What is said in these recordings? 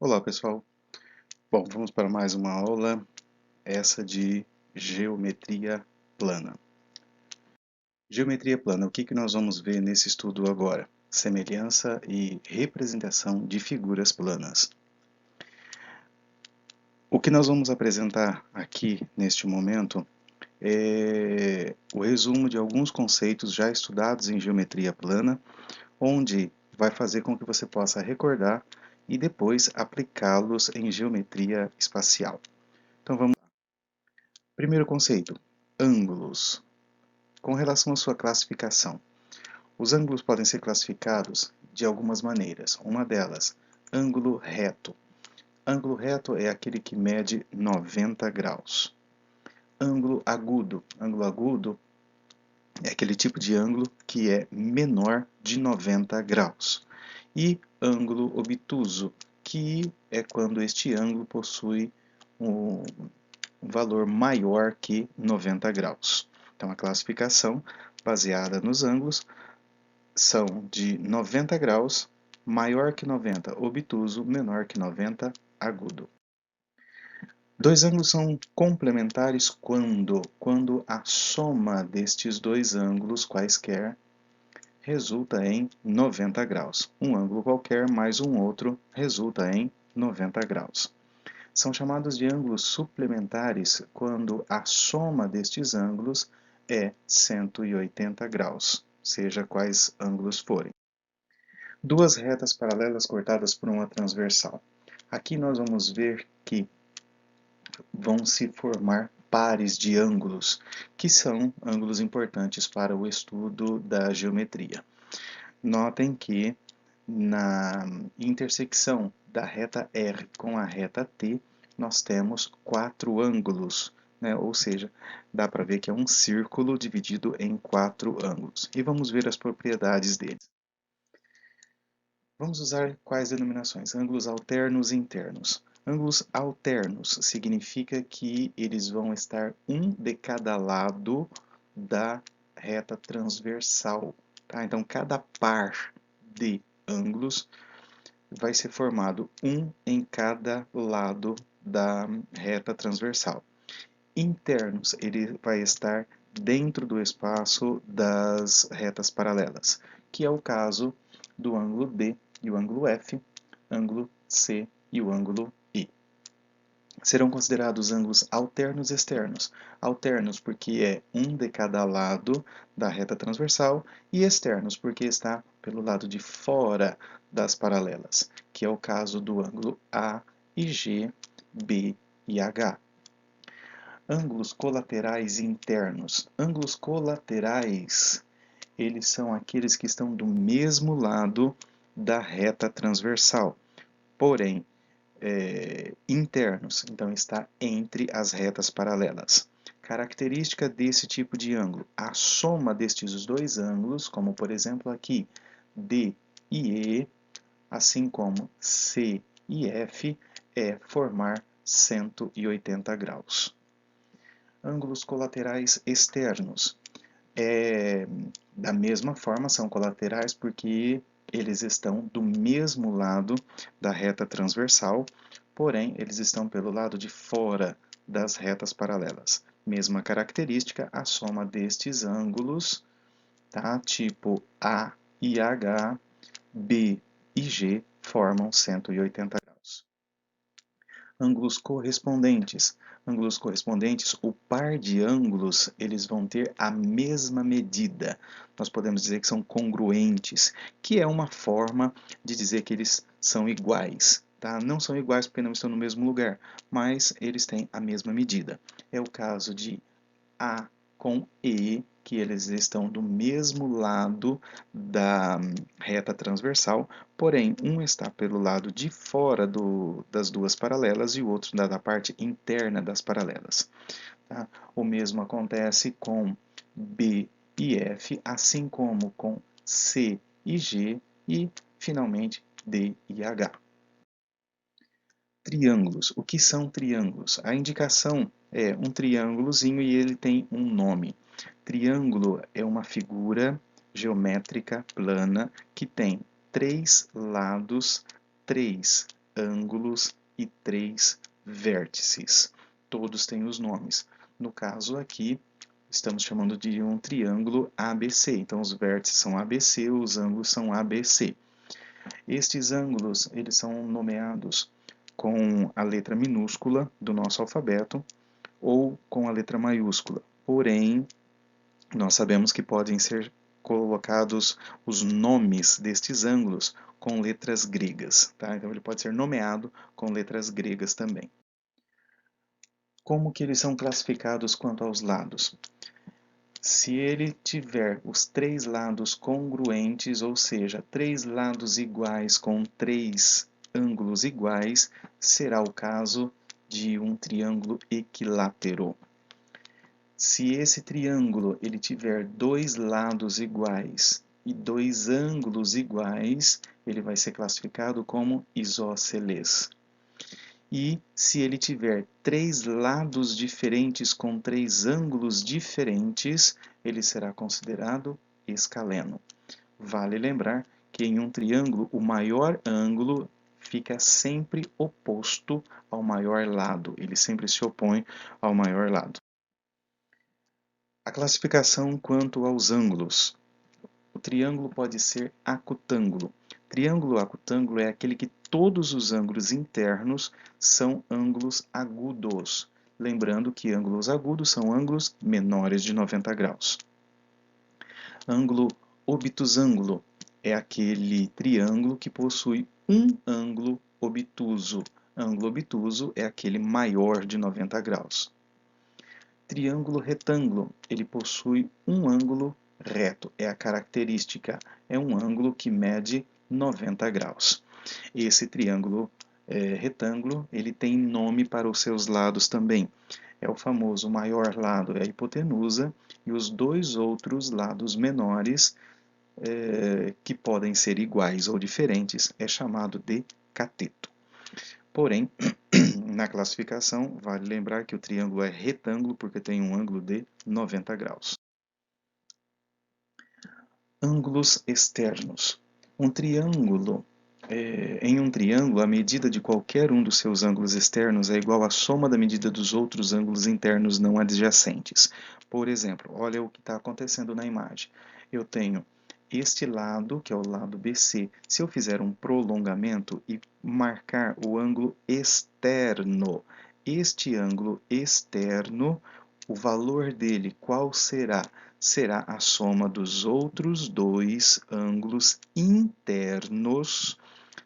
Olá pessoal, bom, vamos para mais uma aula, essa de geometria plana. Geometria plana, o que nós vamos ver nesse estudo agora? Semelhança e representação de figuras planas. O que nós vamos apresentar aqui neste momento é o resumo de alguns conceitos já estudados em geometria plana, onde vai fazer com que você possa recordar e depois aplicá-los em geometria espacial. Então vamos lá. Primeiro conceito, ângulos. Com relação à sua classificação, os ângulos podem ser classificados de algumas maneiras. Uma delas, ângulo reto. Ângulo reto é aquele que mede 90 graus. Ângulo agudo. Ângulo agudo é aquele tipo de ângulo que é menor de 90 graus. E ângulo obtuso, que é quando este ângulo possui um valor maior que 90 graus. Então, a classificação baseada nos ângulos são de 90 graus, maior que 90, obtuso, menor que 90, agudo. Dois ângulos são complementares quando a soma destes dois ângulos quaisquer resulta em 90 graus. Um ângulo qualquer mais um outro resulta em 90 graus. São chamados de ângulos suplementares quando a soma destes ângulos é 180 graus, seja quais ângulos forem. Duas retas paralelas cortadas por uma transversal. Aqui nós vamos ver que vão se formar pares de ângulos, que são ângulos importantes para o estudo da geometria. Notem que na intersecção da reta R com a reta T, nós temos quatro ângulos, né? Ou seja, dá para ver que é um círculo dividido em quatro ângulos. E vamos ver as propriedades deles. Vamos usar quais denominações? Ângulos alternos e internos. Ângulos alternos significa que eles vão estar um de cada lado da reta transversal. Tá? Então, cada par de ângulos vai ser formado um em cada lado da reta transversal. Internos, ele vai estar dentro do espaço das retas paralelas, que é o caso do ângulo D e o ângulo F, ângulo C e o ângulo I. Serão considerados ângulos alternos externos. Alternos porque é um de cada lado da reta transversal e externos porque está pelo lado de fora das paralelas, que é o caso do ângulo A e G, B e H. Ângulos colaterais internos. Ângulos colaterais, eles são aqueles que estão do mesmo lado da reta transversal, porém internos, então está entre as retas paralelas. Característica desse tipo de ângulo: a soma destes dois ângulos, como por exemplo aqui D e E, assim como C e F, é formar 180 graus. Ângulos colaterais externos. Da mesma forma, são colaterais porque eles estão do mesmo lado da reta transversal, porém, eles estão pelo lado de fora das retas paralelas. Mesma característica, a soma destes ângulos, tá? Tipo A e H, B e G, formam 180 graus. Ângulos correspondentes. Ângulos correspondentes, o par de ângulos, eles vão ter a mesma medida. Nós podemos dizer que são congruentes, que é uma forma de dizer que eles são iguais. Tá? Não são iguais porque não estão no mesmo lugar, mas eles têm a mesma medida. É o caso de A com E, que eles estão do mesmo lado da reta transversal, porém um está pelo lado de fora das duas paralelas e o outro da parte interna das paralelas. Tá? O mesmo acontece com B e F, assim como com C e G e, finalmente, D e H. Triângulos. O que são triângulos? A indicação é um triângulozinho e ele tem um nome. Triângulo é uma figura geométrica plana que tem três lados, três ângulos e 3 vértices. Todos têm os nomes. No caso aqui, estamos chamando de um triângulo ABC. Então, os vértices são ABC, os ângulos são ABC. Estes ângulos, eles são nomeados com a letra minúscula do nosso alfabeto ou com a letra maiúscula. Porém, nós sabemos que podem ser colocados os nomes destes ângulos com letras gregas, tá? Então ele pode ser nomeado com letras gregas também. Como que eles são classificados quanto aos lados? Se ele tiver os 3 lados congruentes, ou seja, 3 lados iguais com 3 ângulos iguais, será o caso de um triângulo equilátero. Se esse triângulo ele tiver 2 lados iguais e 2 ângulos iguais, ele vai ser classificado como isósceles. E se ele tiver 3 lados diferentes com 3 ângulos diferentes, ele será considerado escaleno. Vale lembrar que em um triângulo o maior ângulo fica sempre oposto ao maior lado, ele sempre se opõe ao maior lado. A classificação quanto aos ângulos. O triângulo pode ser acutângulo. Triângulo acutângulo é aquele que todos os ângulos internos são ângulos agudos. Lembrando que ângulos agudos são ângulos menores de 90 graus. Ângulo obtusângulo é aquele triângulo que possui um ângulo obtuso. Ângulo obtuso é aquele maior de 90 graus. Triângulo retângulo, ele possui um ângulo reto, é a característica, é um ângulo que mede 90 graus. Esse triângulo retângulo, ele tem nome para os seus lados também. É o famoso maior lado, é a hipotenusa, e os 2 outros lados menores, que podem ser iguais ou diferentes, é chamado de cateto. Porém, na classificação, vale lembrar que o triângulo é retângulo porque tem um ângulo de 90 graus. Ângulos externos. Em um triângulo, a medida de qualquer um dos seus ângulos externos é igual à soma da medida dos outros ângulos internos não adjacentes. Por exemplo, olha o que está acontecendo na imagem. Eu tenho este lado, que é o lado BC, se eu fizer um prolongamento e marcar o ângulo externo, este ângulo externo, o valor dele qual será? Será a soma dos outros 2 ângulos internos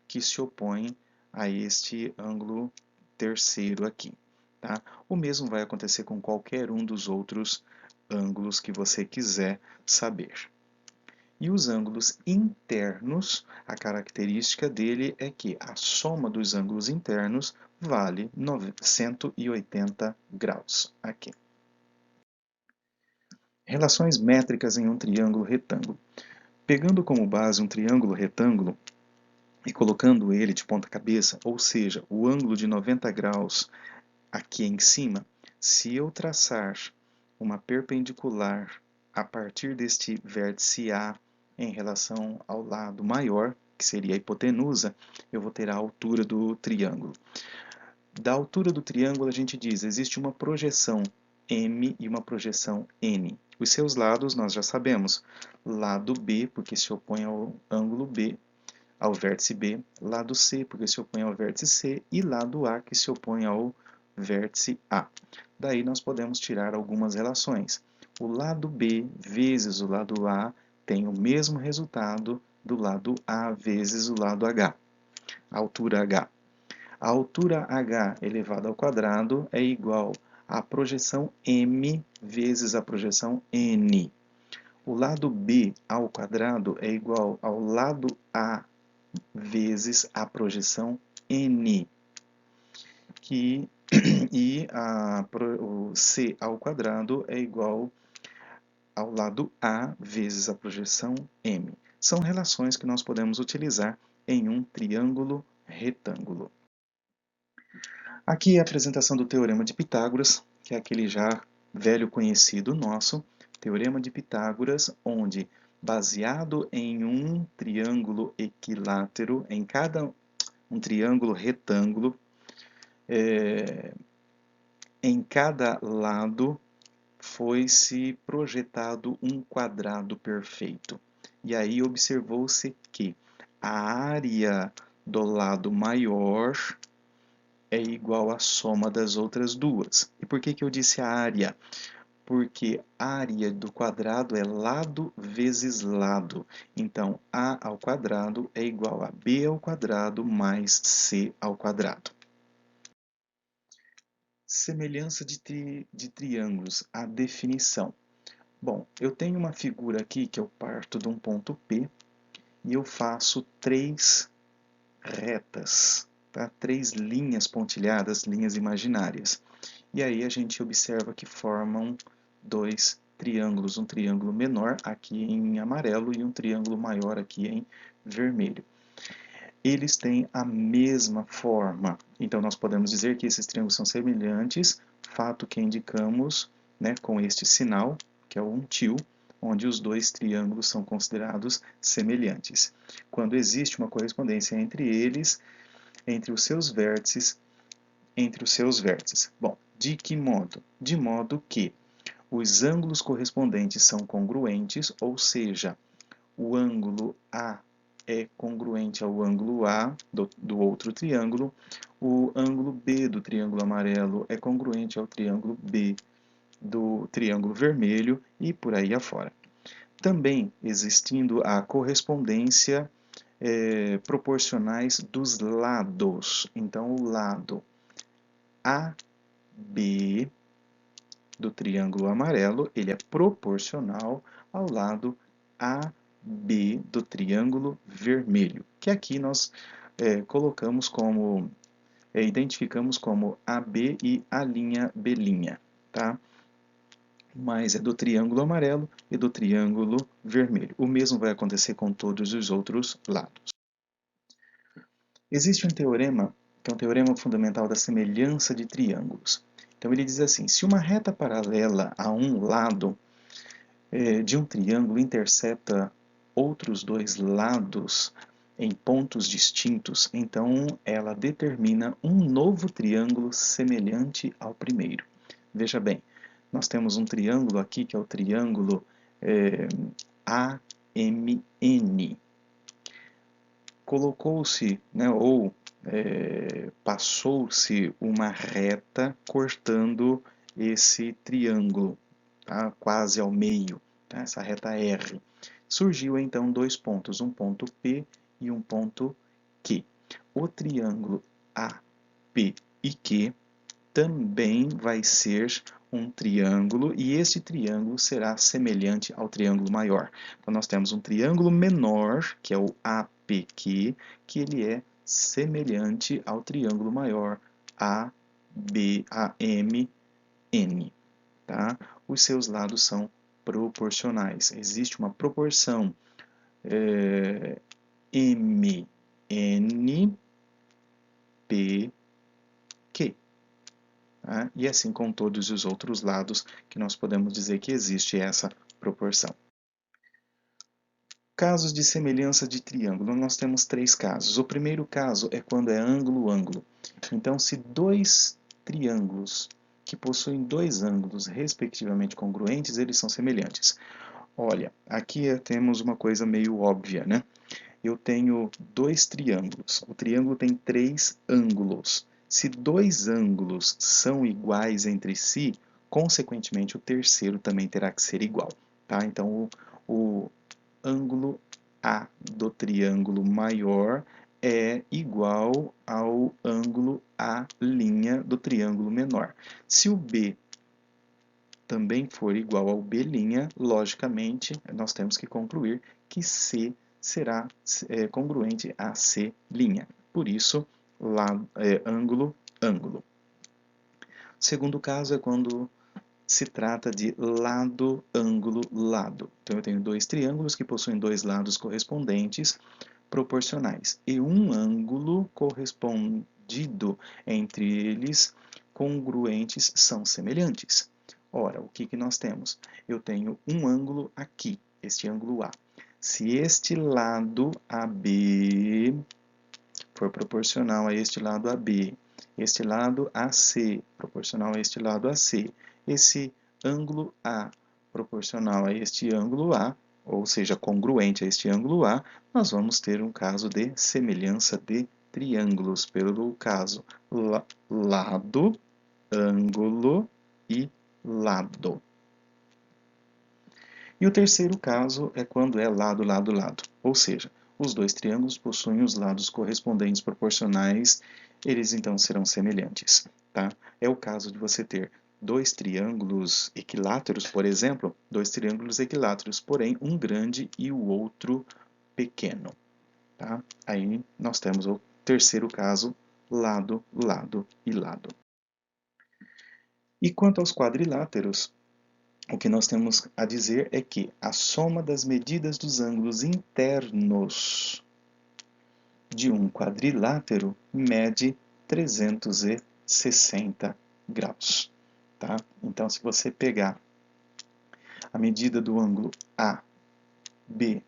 que se opõem a este ângulo terceiro aqui. Tá? O mesmo vai acontecer com qualquer um dos outros ângulos que você quiser saber. E os ângulos internos, a característica dele é que a soma dos ângulos internos vale 180 graus. Aqui. Relações métricas em um triângulo retângulo. Pegando como base um triângulo retângulo e colocando ele de ponta cabeça, ou seja, o ângulo de 90 graus aqui em cima, se eu traçar uma perpendicular a partir deste vértice A em relação ao lado maior, que seria a hipotenusa, eu vou ter a altura do triângulo. Da altura do triângulo a gente diz, existe uma projeção M e uma projeção N. Os seus lados nós já sabemos, lado B, porque se opõe ao ângulo B, ao vértice B, lado C, porque se opõe ao vértice C, e lado A, que se opõe ao vértice A. Daí nós podemos tirar algumas relações. O lado B vezes o lado A tem o mesmo resultado do lado A vezes o lado H, a altura H. A altura H elevado ao quadrado é igual à projeção M vezes a projeção N. O lado B ao quadrado é igual ao lado A vezes a projeção N. O C ao quadrado é igual ao lado A vezes a projeção M. São relações que nós podemos utilizar em um triângulo retângulo. Aqui é a apresentação do Teorema de Pitágoras, que é aquele já velho conhecido nosso, Teorema de Pitágoras, onde, baseado em um triângulo equilátero, um triângulo retângulo, em cada lado foi-se projetado um quadrado perfeito. E aí observou-se que a área do lado maior é igual à soma das outras duas. E por que eu disse a área? Porque a área do quadrado é lado vezes lado. Então, a ao quadrado é igual a b ao quadrado mais c ao quadrado. Semelhança de triângulos, a definição. Bom, eu tenho uma figura aqui que eu parto de um ponto P e eu faço três retas, tá? Três linhas pontilhadas, linhas imaginárias. E aí a gente observa que formam dois triângulos, um triângulo menor aqui em amarelo e um triângulo maior aqui em vermelho. Eles têm a mesma forma, então nós podemos dizer que esses triângulos são semelhantes, fato que indicamos, né, com este sinal, que é o until, onde os dois triângulos são considerados semelhantes. Quando existe uma correspondência entre eles, entre os seus vértices, Bom, de que modo? De modo que os ângulos correspondentes são congruentes, ou seja, o ângulo A é congruente ao ângulo A do outro triângulo, o ângulo B do triângulo amarelo é congruente ao triângulo B do triângulo vermelho e por aí afora. Também existindo a correspondência proporcionais dos lados. Então, o lado AB do triângulo amarelo, ele é proporcional ao lado AB do triângulo vermelho, que aqui nós colocamos como, identificamos como AB e A', B', tá? Mas é do triângulo amarelo e do triângulo vermelho. O mesmo vai acontecer com todos os outros lados. Existe um teorema, que é um teorema fundamental da semelhança de triângulos. Então ele diz assim, se uma reta paralela a um lado de um triângulo intercepta outros dois lados em pontos distintos, então ela determina um novo triângulo semelhante ao primeiro. Veja bem, nós temos um triângulo aqui que é o triângulo AMN. Colocou-se, né, ou passou-se uma reta cortando esse triângulo, tá, quase ao meio, tá, essa reta R. Surgiu então dois pontos, um ponto P e um ponto Q. O triângulo AP e Q também vai ser um triângulo, e esse triângulo será semelhante ao triângulo maior. Então nós temos um triângulo menor, que é o APQ, que ele é semelhante ao triângulo maior ABAMN. Tá? Os seus lados são proporcionais. Existe uma proporção MNPQ. Tá? E assim com todos os outros lados que nós podemos dizer que existe essa proporção. Casos de semelhança de triângulo, nós temos três casos. O primeiro caso é quando é ângulo-ângulo. Então, se dois triângulos que possuem dois ângulos respectivamente congruentes, eles são semelhantes. Olha, aqui temos uma coisa meio óbvia, né? Eu tenho dois triângulos. O triângulo tem três ângulos. Se dois ângulos são iguais entre si, consequentemente o terceiro também terá que ser igual. Tá? Então, o ângulo A do triângulo maior é igual ao ângulo A' do triângulo menor. Se o B também for igual ao B', logicamente, nós temos que concluir que C será congruente a C'. Por isso, ângulo, ângulo. O segundo caso é quando se trata de lado, ângulo, lado. Então eu tenho dois triângulos que possuem dois lados correspondentes proporcionais e um ângulo correspondido entre eles congruentes são semelhantes. Ora, o que nós temos? Eu tenho um ângulo aqui, este ângulo A. Se este lado AB for proporcional a este lado AB, este lado AC proporcional a este lado AC, esse ângulo A proporcional a este ângulo A, ou seja, congruente a este ângulo A, nós vamos ter um caso de semelhança de triângulos, pelo caso lado, ângulo e lado. E o terceiro caso é quando é lado, lado, lado, ou seja, os dois triângulos possuem os lados correspondentes proporcionais, eles então serão semelhantes. Tá? É o caso de você ter dois triângulos equiláteros, por exemplo, dois triângulos equiláteros, porém um grande e o outro pequeno. Tá? Aí nós temos o terceiro caso, lado, lado e lado. E quanto aos quadriláteros, o que nós temos a dizer é que a soma das medidas dos ângulos internos de um quadrilátero mede 360 graus. Tá? Então, se você pegar a medida do ângulo A, B,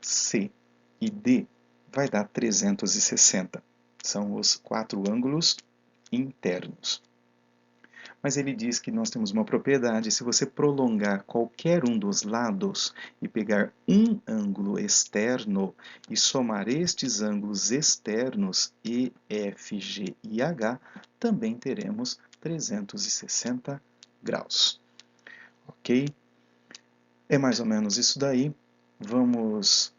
C e D, vai dar 360. São os quatro ângulos internos. Mas ele diz que nós temos uma propriedade, se você prolongar qualquer um dos lados e pegar um ângulo externo e somar estes ângulos externos, E, F, G e H, também teremos 360 graus. Ok? É mais ou menos isso daí. Vamos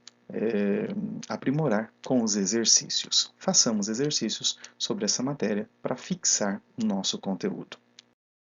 aprimorar com os exercícios. Façamos exercícios sobre essa matéria para fixar o nosso conteúdo.